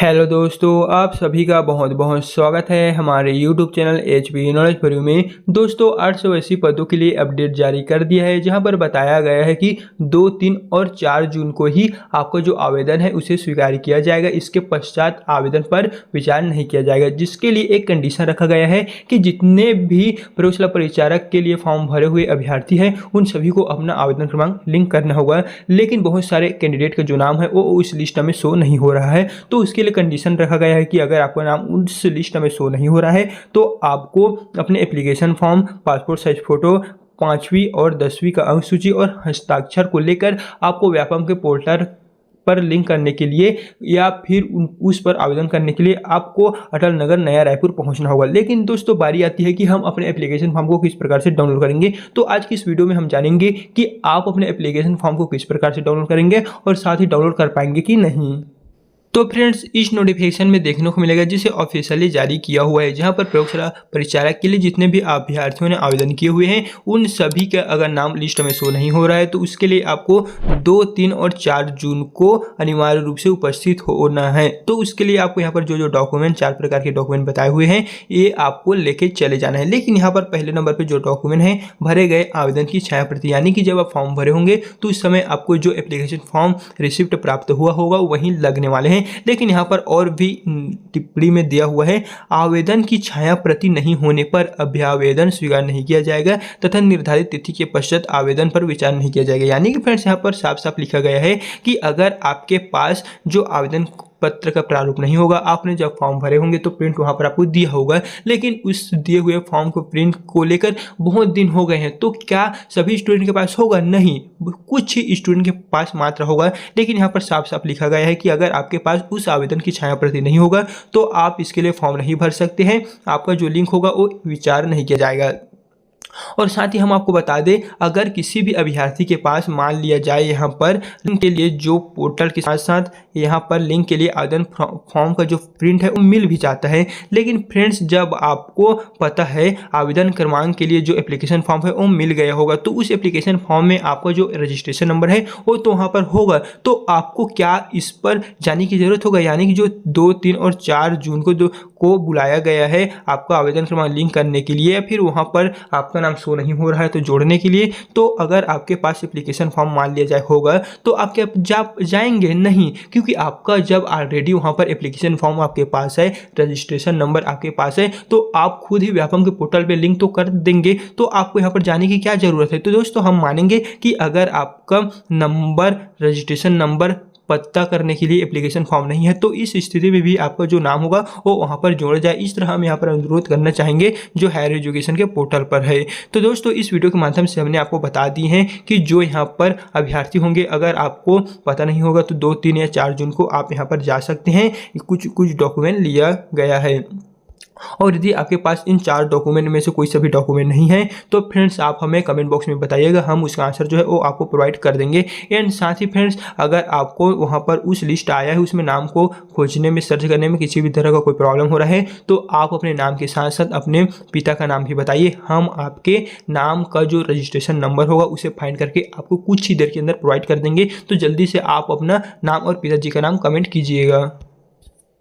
Hello दोस्तों, आप सभी का बहुत बहुत स्वागत है हमारे YouTube channel HP knowledge for you में। दोस्तों 880 पदों के लिए अपडेट जारी कर दिया है, जहां पर बताया गया है कि 2, 3 और 4 जून को ही आपका जो आवेदन है उसे स्वीकार किया जाएगा। इसके पश्चात आवेदन पर विचार नहीं किया जाएगा, जिसके लिए एक कंडीशन रखा गया है कि जितने भी प्रयोगशाला परिचारक के लिए फॉर्म भरे हुए अभ्यर्थी हैं उन सभी को अपना आवेदन क्रमांक लिंक करना होगा। लेकिन बहुत सारे कैंडिडेट का जो नाम है वो उस लिस्ट में शो नहीं हो रहा है, तो उसके लिए कंडीशन रखा गया है कि अगर आपका नाम उस लिस्ट में शो नहीं हो रहा है तो आपको अपने application form, passport size photo, 5वीं और 10वीं का अंक सूची और हस्ताक्षर को लेकर आपको व्यापम के पोर्टल पर लिंक करने के लिए या फिर उस पर आवेदन करने के लिए आपको अटल नगर नया रायपुर पहुंचना होगा। लेकिन दोस्तों बारी आती है कि हम अपने एप्लीकेशन फॉर्म को किस प्रकार से डाउनलोड करेंगे। तो आज की इस वीडियो में हम जानेंगे कि आप अपने एप्लीकेशन फॉर्म को किस प्रकार से डाउनलोड करेंगे और साथ ही डाउनलोड कर पाएंगे कि नहीं। तो फ्रेंड्स इस नोटिफिकेशन में देखने को मिलेगा जिसे ऑफिशियली जारी किया हुआ है, जहां पर प्रयोगशाला परिचारक के लिए जितने भी अभ्यर्थियों ने आवेदन किए हुए हैं उन सभी का अगर नाम लिस्ट में शो नहीं हो रहा है तो उसके लिए आपको 2, 3 और 4 जून को अनिवार्य रूप से उपस्थित होना है। तो उसके लिए आपको यहाँ पर जो डॉक्यूमेंट, 4 प्रकार के डॉक्यूमेंट बताए हुए हैं ये आपको लेके चले जाना है। लेकिन यहाँ पर पहले नंबर पर जो डॉक्यूमेंट है भरे गए आवेदन की छाया प्रति, यानी कि जब आप फॉर्म भरे होंगे तो उस समय आपको जो एप्लीकेशन फॉर्म रिसिप्ट प्राप्त हुआ होगा वहीं लगने वाले हैं। लेकिन यहाँ पर और भी टिप्पणी में दिया हुआ है, आवेदन की छाया प्रति नहीं होने पर अभ्यावेदन स्वीकार नहीं किया जाएगा तथा निर्धारित तिथि के पश्चात आवेदन पर विचार नहीं किया जाएगा। यानी कि फ्रेंड्स यहाँ पर साफ साफ लिखा गया है कि अगर आपके पास जो आवेदन पत्र का प्रारूप नहीं होगा, आपने जब फॉर्म भरे होंगे तो प्रिंट वहां पर आपको दिया होगा, लेकिन उस दिए हुए फॉर्म को प्रिंट को लेकर बहुत दिन हो गए हैं, तो क्या सभी स्टूडेंट के पास होगा? नहीं, कुछ ही स्टूडेंट के पास मात्र होगा। लेकिन यहाँ पर साफ साफ लिखा गया है कि अगर आपके पास उस आवेदन की छाया प्रति नहीं होगा तो आप इसके लिए फॉर्म नहीं भर सकते हैं, आपका जो लिंक होगा वो विचार नहीं किया जाएगा। और साथ ही हम आपको बता दें, अगर किसी भी अभ्यर्थी के पास मान लिया जाए यहाँ पर लिंक के लिए जो पोर्टल के साथ साथ यहाँ पर लिंक के लिए आवेदन फॉर्म का जो प्रिंट है वो मिल भी जाता है, लेकिन फ्रेंड्स जब आपको पता है आवेदन क्रमांक के लिए जो एप्लीकेशन फॉर्म है वो मिल गया होगा तो उस एप्लीकेशन फॉर्म में आपका जो रजिस्ट्रेशन नंबर है वो तो वहाँ पर होगा, तो आपको क्या इस पर जाने की जरूरत होगा? यानी कि जो 2, 3 और 4 जून को बुलाया गया है आपका आवेदन क्रमांक लिंक करने के लिए या फिर वहाँ पर आपका नाम शो नहीं हो रहा है तो जोड़ने के लिए, तो अगर आपके पास एप्लीकेशन फॉर्म मान लिया जाए होगा तो आप क्या जाएंगे? नहीं, क्योंकि आपका जब ऑलरेडी वहाँ पर एप्लीकेशन फॉर्म आपके पास है, रजिस्ट्रेशन नंबर आपके पास है, तो आप खुद ही व्यापम के पोर्टल पे लिंक तो कर देंगे, तो आपको यहाँ पर जाने की क्या जरूरत है। तो दोस्तों हम मानेंगे कि अगर आपका नंबर, रजिस्ट्रेशन नंबर पता करने के लिए एप्लीकेशन फॉर्म नहीं है तो इस स्थिति में भी आपका जो नाम होगा वो वहाँ पर जोड़ा जाए। इस तरह हम यहाँ पर अनुरोध करना चाहेंगे जो हायर एजुकेशन के पोर्टल पर है। तो दोस्तों इस वीडियो के माध्यम से हमने आपको बता दी है कि जो यहाँ पर अभ्यर्थी होंगे, अगर आपको पता नहीं होगा तो 2, 3 या 4 जून को आप यहाँ पर जा सकते हैं। कुछ डॉक्यूमेंट लिया गया है और यदि आपके पास इन 4 डॉक्यूमेंट में से कोई सभी डॉक्यूमेंट नहीं है तो फ्रेंड्स आप हमें कमेंट बॉक्स में बताइएगा, हम उसका आंसर जो है वो आपको प्रोवाइड कर देंगे। एंड साथ ही फ्रेंड्स अगर आपको वहां पर उस लिस्ट आया है उसमें नाम को खोजने में, सर्च करने में किसी भी तरह का कोई प्रॉब्लम हो रहा है तो आप अपने नाम के साथ साथ अपने पिता का नाम भी बताइए, हम आपके नाम का जो रजिस्ट्रेशन नंबर होगा उसे फाइंड करके आपको कुछ ही देर के अंदर प्रोवाइड कर देंगे। तो जल्दी से आप अपना नाम और पिताजी का नाम कमेंट कीजिएगा।